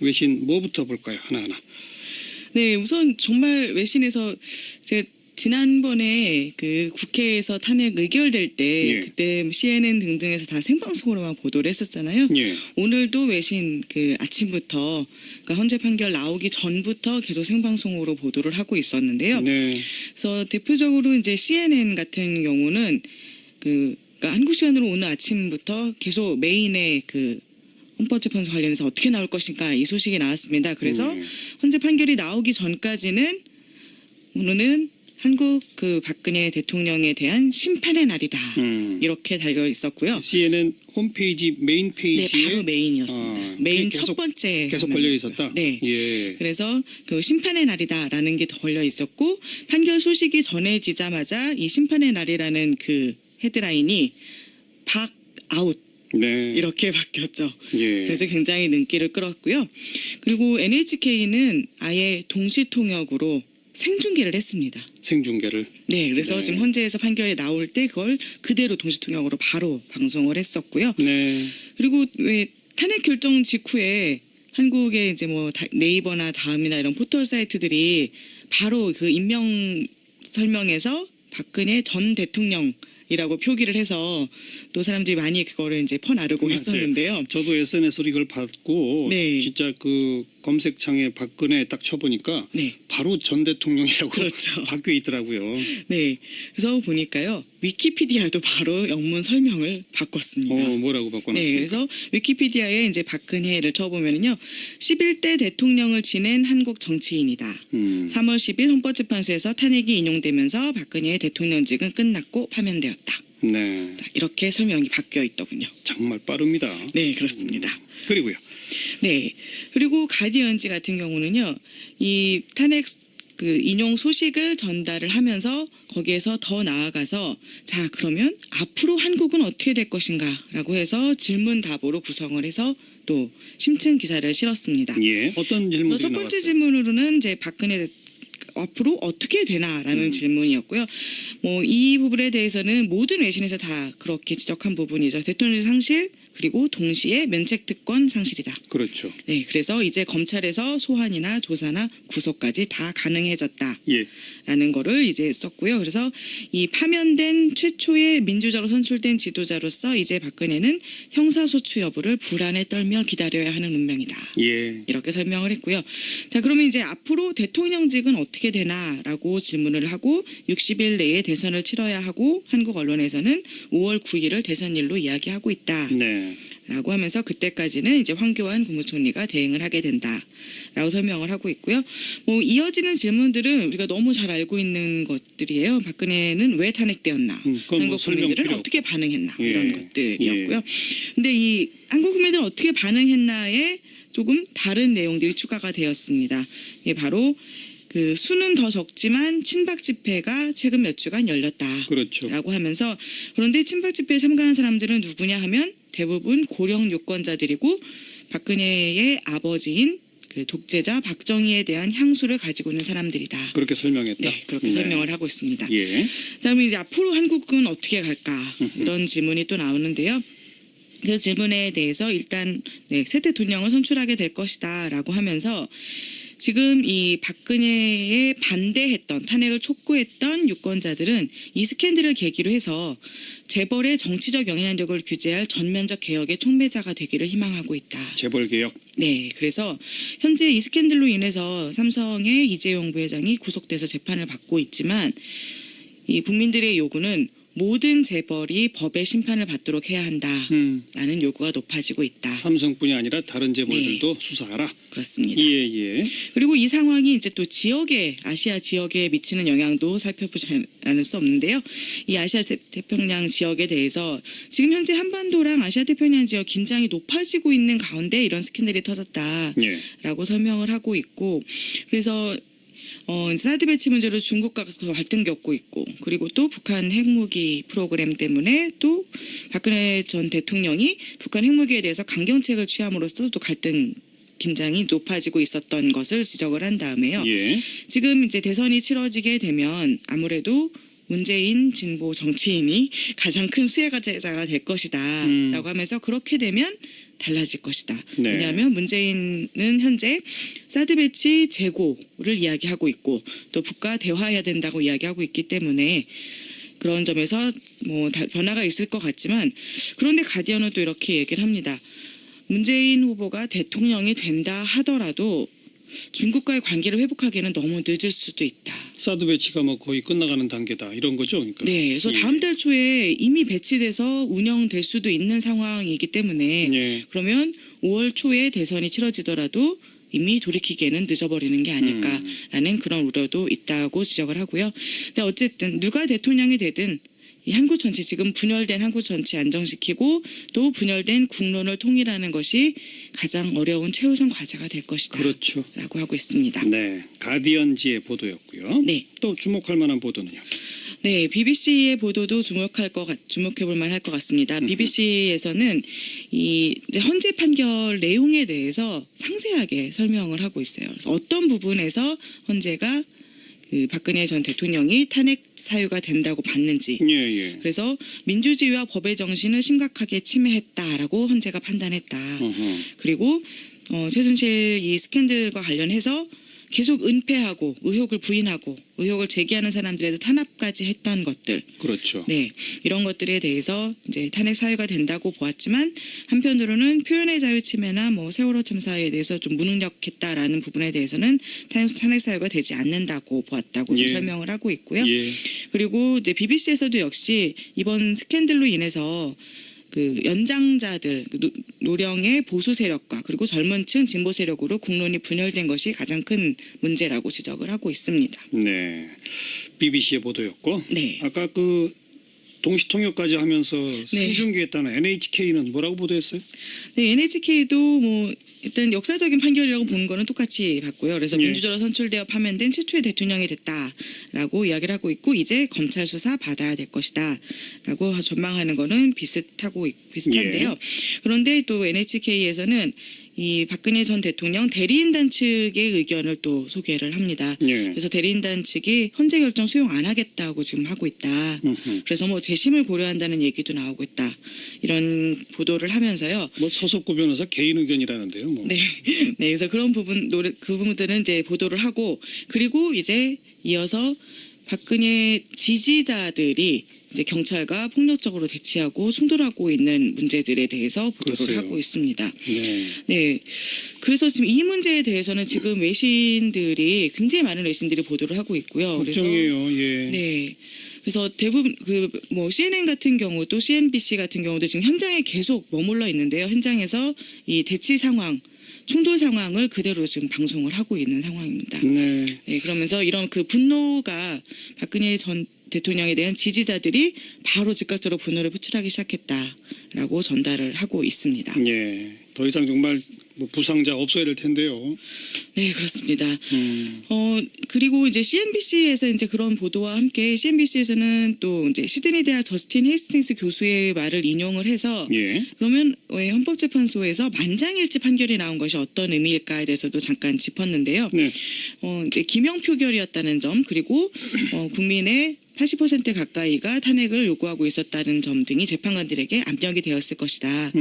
외신 뭐부터 볼까요? 하나하나. 네, 우선 정말 외신에서 제가 지난번에 그 국회에서 탄핵 의결될 때 예. 그때 CNN 등등에서 다 생방송으로만 보도를 했었잖아요. 예. 오늘도 외신 그 아침부터 그러니까 헌재 판결 나오기 전부터 계속 생방송으로 보도를 하고 있었는데요. 네. 그래서 대표적으로 이제 CNN 같은 경우는 그러니까 한국 시간으로 오늘 아침부터 계속 메인의 그 헌법재판소 관련해서 어떻게 나올 것인가 이 소식이 나왔습니다. 그래서 헌재 판결이 나오기 전까지는 오늘은 한국 그 박근혜 대통령에 대한 심판의 날이다. 이렇게 달려 있었고요. CNN 홈페이지 메인 네, 페이지에 바로 메인이었습니다. 메인 첫 번째 계속 화면이었고요. 걸려 있었다. 네. 예. 그래서 그 심판의 날이다라는 게 걸려 있었고 판결 소식이 전해지자마자 이 심판의 날이라는 그 헤드라인이 박 아웃 네. 이렇게 바뀌었죠. 예. 그래서 굉장히 눈길을 끌었고요. 그리고 NHK는 아예 동시 통역으로 생중계를 했습니다. 생중계를. 네, 그래서 네. 지금 헌재에서 판결이 나올 때 그걸 그대로 동시 통역으로 바로 방송을 했었고요. 네. 그리고 왜 탄핵 결정 직후에 한국의 이제 뭐 네이버나 다음이나 이런 포털 사이트들이 바로 그 임명 설명에서 박근혜 전 대통령이라고 표기를 해서 또 사람들이 많이 그거를 이제 퍼나르고 했었는데요. 저도 SNS로 이걸 봤고 네. 진짜 그 검색창에 박근혜 딱 쳐보니까 네. 바로 전 대통령이라고 그렇죠. 바뀌어 있더라고요. 네. 그래서 보니까요. 위키피디아도 바로 영문 설명을 바꿨습니다. 뭐라고 바꿔놨습니까? 네, 그래서 위키피디아에 이제 박근혜를 쳐보면요. 11대 대통령을 지낸 한국 정치인이다. 3월 10일 헌법재판소에서 탄핵이 인용되면서 박근혜의 대통령직은 끝났고 파면되었다. 네. 이렇게 설명이 바뀌어 있더군요. 정말 빠릅니다. 네, 그렇습니다. 그리고요. 네. 그리고 가디언지 같은 경우는요. 이 탄핵 그 인용 소식을 전달을 하면서 거기에서 더 나아가서 자 그러면 앞으로 한국은 어떻게 될 것인가라고 해서 질문 답으로 구성을 해서 또 심층 기사를 실었습니다. 예. 어떤 질문이 그래서 첫 번째 나왔어요? 질문으로는 이제 박근혜 앞으로 어떻게 되나라는 질문이었고요. 뭐 이 부분에 대해서는 모든 외신에서 다 그렇게 지적한 부분이죠. 대통령 상실 그리고 동시에 면책특권 상실이다. 그렇죠. 네, 그래서 이제 검찰에서 소환이나 조사나 구속까지 다 가능해졌다. 예. 라는 거를 이제 썼고요. 그래서 이 파면된 최초의 민주자로 선출된 지도자로서 이제 박근혜는 형사소추 여부를 불안에 떨며 기다려야 하는 운명이다. 예. 이렇게 설명을 했고요. 자, 그러면 이제 앞으로 대통령직은 어떻게 되나라고 질문을 하고 60일 내에 대선을 치러야 하고 한국 언론에서는 5월 9일을 대선일로 이야기하고 있다. 네. 라고 하면서 그때까지는 이제 황교안 국무총리가 대행을 하게 된다라고 설명을 하고 있고요. 뭐 이어지는 질문들은 우리가 너무 잘 알고 있는 것들이에요. 박근혜는 왜 탄핵되었나? 한국 국민들은 어떻게 반응했나? 예. 이런 것들이었고요. 근데 이 한국 국민들은 어떻게 반응했나에 조금 다른 내용들이 추가가 되었습니다. 이게 바로 그 수는 더 적지만 친박 집회가 최근 몇 주간 열렸다. 그렇죠. 라고 하면서 그런데 친박 집회에 참가한 사람들은 누구냐 하면 대부분 고령 유권자들이고 박근혜의 아버지인 그 독재자 박정희에 대한 향수를 가지고 있는 사람들이다. 그렇게 설명했다. 네, 그렇게 설명을 하고 있습니다. 예. 자, 그럼 이제 앞으로 한국은 어떻게 갈까? 이런 질문이 또 나오는데요. 그 질문에 대해서 일단 네, 새 대통령을 선출하게 될 것이다라고 하면서 지금 이 박근혜에 반대했던 탄핵을 촉구했던 유권자들은 이 스캔들을 계기로 해서 재벌의 정치적 영향력을 규제할 전면적 개혁의 촉매자가 되기를 희망하고 있다. 재벌 개혁. 네, 그래서 현재 이 스캔들로 인해서 삼성의 이재용 부회장이 구속돼서 재판을 받고 있지만 이 국민들의 요구는 모든 재벌이 법의 심판을 받도록 해야 한다라는 요구가 높아지고 있다. 삼성뿐이 아니라 다른 재벌들도 수사하라. 그렇습니다. 예. 그리고 이 상황이 이제 또 지역에 아시아 지역에 미치는 영향도 살펴보지 않을 수 없는데요. 이 아시아 태평양 지역에 대해서 지금 현재 한반도랑 아시아 태평양 지역 긴장이 높아지고 있는 가운데 이런 스캔들이 터졌다라고 설명을 하고 있고 그래서 사드 배치 문제로 중국과 갈등 겪고 있고 그리고 또 북한 핵무기 프로그램 때문에 또 박근혜 전 대통령이 북한 핵무기에 대해서 강경책을 취함으로써 또 갈등 긴장이 높아지고 있었던 것을 지적을 한 다음에요. 예. 지금 이제 대선이 치러지게 되면 아무래도 문재인 진보 정치인이 가장 큰 수혜자가 될 것이다 라고 하면서 그렇게 되면 달라질 것이다. 네. 왜냐하면 문재인은 현재 사드 배치 재고를 이야기하고 있고 또 북과 대화해야 된다고 이야기하고 있기 때문에 그런 점에서 뭐 변화가 있을 것 같지만 그런데 가디언은 또 이렇게 얘기를 합니다. 문재인 후보가 대통령이 된다 하더라도 중국과의 관계를 회복하기에는 너무 늦을 수도 있다. 사드 배치가 뭐 거의 끝나가는 단계다 이런 거죠. 그러니까. 네, 그래서 다음 달 초에 이미 배치돼서 운영될 수도 있는 상황이기 때문에 예. 그러면 5월 초에 대선이 치러지더라도 이미 돌이키기에는 늦어버리는 게 아닐까라는 그런 우려도 있다고 지적을 하고요. 근데 어쨌든 누가 대통령이 되든 이 한국 전체 지금 분열된 한국 전체 안정시키고 또 분열된 국론을 통일하는 것이 가장 어려운 최우선 과제가 될 것이다. 그렇죠. 라고 하고 있습니다. 네, 가디언지의 보도였고요. 네. 또 주목할 만한 보도는요. 네, BBC의 보도도 주목해볼 만할 것 같습니다. BBC에서는 이 헌재 판결 내용에 대해서 상세하게 설명을 하고 있어요. 그래서 어떤 부분에서 헌재가 그 박근혜 전 대통령이 탄핵 사유가 된다고 봤는지. 예, 예. 그래서 민주주의와 법의 정신을 심각하게 침해했다라고 헌재가 판단했다. 어허. 그리고 최순실 이 스캔들과 관련해서 계속 은폐하고 의혹을 부인하고 의혹을 제기하는 사람들에도 탄압까지 했던 것들. 그렇죠. 네. 이런 것들에 대해서 이제 탄핵 사유가 된다고 보았지만 한편으로는 표현의 자유 침해나 뭐 세월호 참사에 대해서 좀 무능력했다라는 부분에 대해서는 탄핵 사유가 되지 않는다고 보았다고 좀 예. 설명을 하고 있고요. 예. 그리고 이제 BBC에서도 역시 이번 스캔들로 인해서 그 연장자들 노령의 보수 세력과 그리고 젊은층 진보 세력으로 국론이 분열된 것이 가장 큰 문제라고 지적을 하고 있습니다. 네, BBC의 보도였고, 네. 아까 그 동시통역까지 하면서 네. 생중계했다는 NHK는 뭐라고 보도했어요? 네, NHK도 뭐 일단 역사적인 판결이라고 보는 거는 똑같이 봤고요. 그래서 예. 민주적으로 선출되어 파면된 최초의 대통령이 됐다라고 이야기를 하고 있고 이제 검찰 수사 받아야 될 것이다라고 전망하는 거는 비슷한데요. 예. 그런데 또 NHK에서는 이 박근혜 전 대통령 대리인단 측의 의견을 또 소개를 합니다. 예. 그래서 대리인단 측이 헌재 결정 수용 안 하겠다고 지금 하고 있다. 그래서 뭐 재심을 고려한다는 얘기도 나오고 있다. 이런 보도를 하면서요. 뭐 서석구 변호사 개인 의견이라는데요. 뭐. 네. 네. 그래서 그런 그 부분들은 이제 보도를 하고 그리고 이제 이어서 박근혜 지지자들이 이제 경찰과 폭력적으로 대치하고 충돌하고 있는 문제들에 대해서 보도를 글쎄요. 하고 있습니다. 네. 네. 그래서 지금 이 문제에 대해서는 지금 외신들이 굉장히 많은 외신들이 보도를 하고 있고요. 걱정이에요. 예. 네. 그래서 대부분 뭐 CNN 같은 경우도 CNBC 같은 경우도 지금 현장에 계속 머물러 있는데요. 현장에서 이 대치 상황, 충돌 상황을 그대로 지금 방송을 하고 있는 상황입니다. 네. 네, 그러면서 이런 그 분노가 박근혜 전 대통령에 대한 지지자들이 바로 즉각적으로 분노를 표출하기 시작했다라고 전달을 하고 있습니다. 예. 더 이상 정말 뭐 부상자 없어야 될 텐데요. 네, 그렇습니다. 그리고 이제 CNBC에서 이제 그런 보도와 함께 CNBC에서는 또 이제 시드니 대학 저스틴 헤이스팅스 교수의 말을 인용을 해서 예. 그러면 왜 헌법재판소에서 만장일치 판결이 나온 것이 어떤 의미일까에 대해서도 잠깐 짚었는데요. 네. 이제 기명 표결이었다는 점 그리고 국민의 80% 가까이가 탄핵을 요구하고 있었다는 점 등이 재판관들에게 압력이 되었을 것이다.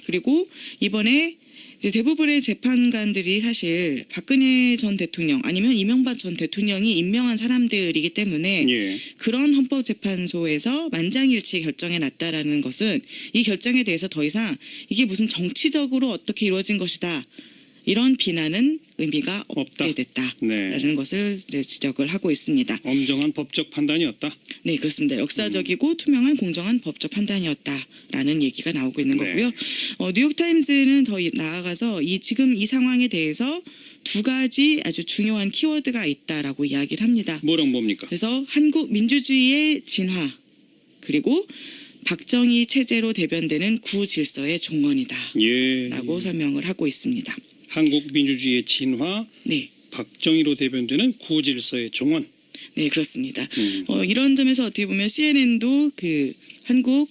그리고 이번에 이제 대부분의 재판관들이 사실 박근혜 전 대통령 아니면 이명박 전 대통령이 임명한 사람들이기 때문에 예. 그런 헌법재판소에서 만장일치 결정해 놨다라는 것은 이 결정에 대해서 더 이상 이게 무슨 정치적으로 어떻게 이루어진 것이다. 이런 비난은 의미가 없다. 없게 됐다라는 네. 것을 이제 지적을 하고 있습니다. 엄정한 법적 판단이었다. 네, 그렇습니다. 역사적이고 투명한 공정한 법적 판단이었다라는 얘기가 나오고 있는 네. 거고요. 뉴욕타임스는 더 나아가서 지금 이 상황에 대해서 두 가지 아주 중요한 키워드가 있다라고 이야기를 합니다. 뭐랑 뭡니까? 그래서 한국 민주주의의 진화 그리고 박정희 체제로 대변되는 구질서의 종언이다. 예. 라고 설명을 하고 있습니다. 한국 민주주의의 진화, 네. 박정희로 대변되는 구질서의 정원. 네, 그렇습니다. 이런 점에서 어떻게 보면 CNN도 그 한국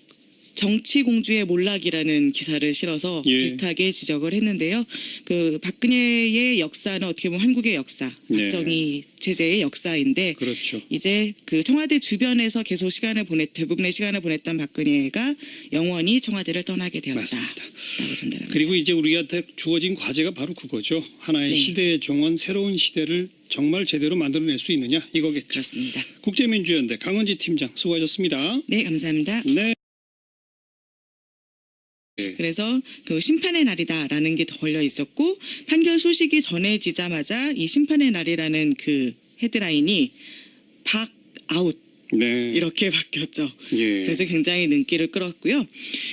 정치 공주의 몰락이라는 기사를 실어서 예. 비슷하게 지적을 했는데요. 그 박근혜의 역사는 어떻게 보면 한국의 역사, 네. 박정희 체제의 역사인데 그렇죠. 이제 그 청와대 주변에서 계속 대부분의 시간을 보냈던 박근혜가 영원히 청와대를 떠나게 되었다라고 전달합니다. 그리고 이제 우리한테 주어진 과제가 바로 그거죠. 하나의 네. 시대의 정원, 새로운 시대를 정말 제대로 만들어낼 수 있느냐 이거겠죠. 그렇습니다. 국제민주연대 강은지 팀장 수고하셨습니다. 네, 감사합니다. 네. 그래서 그 심판의 날이다라는 게 걸려 있었고 판결 소식이 전해지자마자 이 심판의 날이라는 그 헤드라인이 박 아웃 네. 이렇게 바뀌었죠. 예. 그래서 굉장히 눈길을 끌었고요.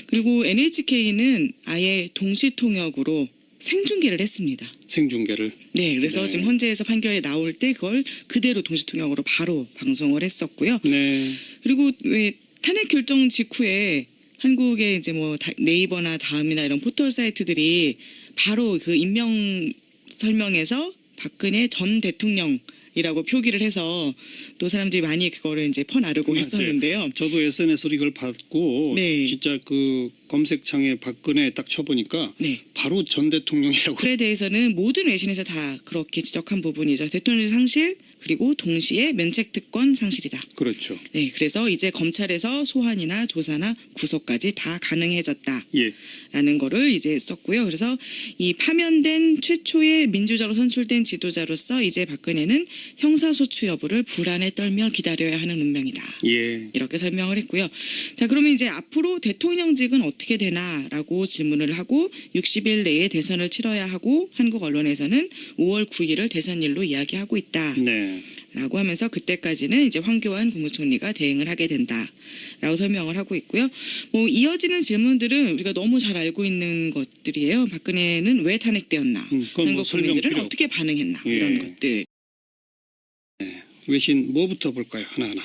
그리고 NHK는 아예 동시통역으로 생중계를 했습니다. 생중계를. 네, 그래서 네. 지금 헌재에서 판결이 나올 때 그걸 그대로 동시통역으로 바로 방송을 했었고요. 네. 그리고 왜 탄핵 결정 직후에 한국의 이제 뭐 네이버나 다음이나 이런 포털 사이트들이 바로 그 임명 설명에서 박근혜 전 대통령이라고 표기를 해서 또 사람들이 많이 그거를 이제 퍼나르고 했었는데요. 저도 SNS로 이걸 봤고 네. 진짜 그 검색창에 박근혜 딱 쳐보니까 네. 바로 전 대통령이라고. 그에 대해서는 모든 외신에서 다 그렇게 지적한 부분이죠. 대통령 상실 그리고 동시에 면책특권 상실이다. 그렇죠. 네, 그래서 이제 검찰에서 소환이나 조사나 구속까지 다 가능해졌다. 예. 라는 거를 이제 썼고요. 그래서 이 파면된 최초의 민주적으로 선출된 지도자로서 이제 박근혜는 형사소추 여부를 불안에 떨며 기다려야 하는 운명이다. 예. 이렇게 설명을 했고요. 자, 그러면 이제 앞으로 대통령직은 어떻게 되나라고 질문을 하고 60일 내에 대선을 치러야 하고 한국 언론에서는 5월 9일을 대선일로 이야기하고 있다. 네. 라고 하면서 그때까지는 이제 황교안 국무총리가 대행을 하게 된다라고 설명을 하고 있고요. 뭐 이어지는 질문들은 우리가 너무 잘 알고 있는 것들이에요. 박근혜는 왜 탄핵되었나? 그건 한국 뭐 설명 국민들은 필요 어떻게 반응했나? 예. 이런 것들. 외신 뭐부터 볼까요? 하나하나.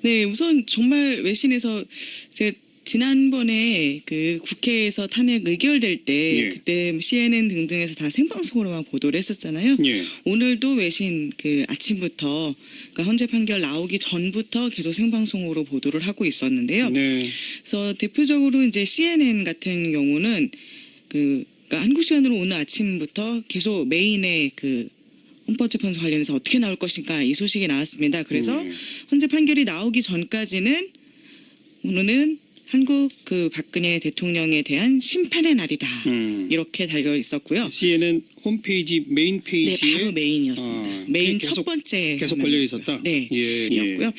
네, 우선 정말 외신에서 제가 지난번에 그 국회에서 탄핵 의결될 때 예. 그때 CNN 등등에서 다 생방송으로만 보도를 했었잖아요. 예. 오늘도 외신 그 아침부터 그러니까 헌재 판결 나오기 전부터 계속 생방송으로 보도를 하고 있었는데요. 네. 그래서 대표적으로 이제 CNN 같은 경우는 그러니까 한국 시간으로 오늘 아침부터 계속 메인의 그 헌법재판소 관련해서 어떻게 나올 것인가 이 소식이 나왔습니다. 그래서 헌재 판결이 나오기 전까지는 오늘은 한국 그 박근혜 대통령에 대한 심판의 날이다. 이렇게 달려 있었고요. CNN 홈페이지 메인 네, 페이지에 바로 메인이었습니다. 메인 계속- 첫 번째 계속 화면이었고요. 걸려 있었다? 네, 예, 이었고요.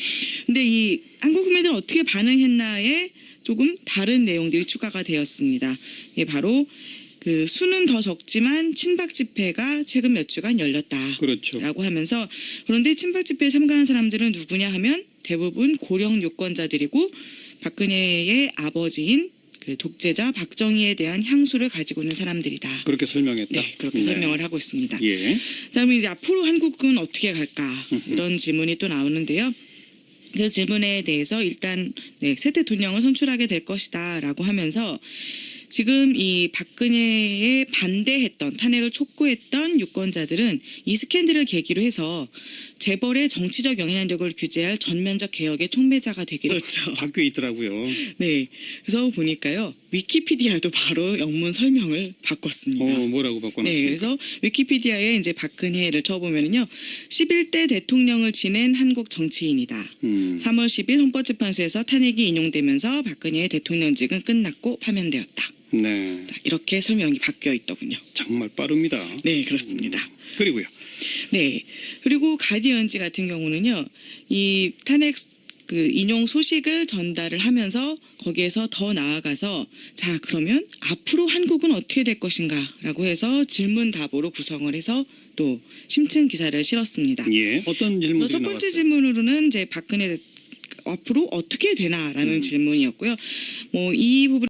근데 이 한국 국민들은 어떻게 반응했나에 조금 다른 내용들이 추가가 되었습니다. 예, 바로 그 수는 더 적지만 친박 집회가 최근 몇 주간 열렸다. 그렇죠. 라고 하면서 그런데 친박 집회에 참가한 사람들은 누구냐 하면 대부분 고령 유권자들이고 박근혜의 아버지인 그 독재자 박정희에 대한 향수를 가지고 있는 사람들이다. 그렇게 설명했다. 네, 그렇게 설명을 하고 있습니다. 예. 자, 그럼 이제 앞으로 한국은 어떻게 갈까? 이런 질문이 또 나오는데요. 그 질문에 대해서 일단 새 대통령을 선출하게 될 것이다라고 하면서 지금 이 박근혜에 반대했던 탄핵을 촉구했던 유권자들은 이 스캔들을 계기로 해서 재벌의 정치적 영향력을 규제할 전면적 개혁의 촉매자가 되기를. 그렇죠. 바뀌어 있더라고요. 네. 그래서 보니까요. 위키피디아도 바로 영문 설명을 바꿨습니다. 뭐라고 바꿔놨습니까? 네, 그래서 위키피디아에 이제 박근혜를 쳐보면요. 11대 대통령을 지낸 한국 정치인이다. 3월 10일 헌법재판소에서 탄핵이 인용되면서 박근혜의 대통령직은 끝났고 파면되었다. 네. 이렇게 설명이 바뀌어 있더군요. 정말 빠릅니다. 네, 그렇습니다. 그리고요. 네. 그리고 가디언지 같은 경우는요. 이 탄핵 그 인용 소식을 전달을 하면서 거기에서 더 나아가서 자, 그러면 앞으로 한국은 어떻게 될 것인가라고 해서 질문 답으로 구성을 해서 또 심층 기사를 실었습니다. 예. 어떤 질문이 그래서 첫 번째 나왔어요? 질문으로는 이제 박근혜 앞으로 어떻게 되나라는 질문이었고요. 뭐 이 부분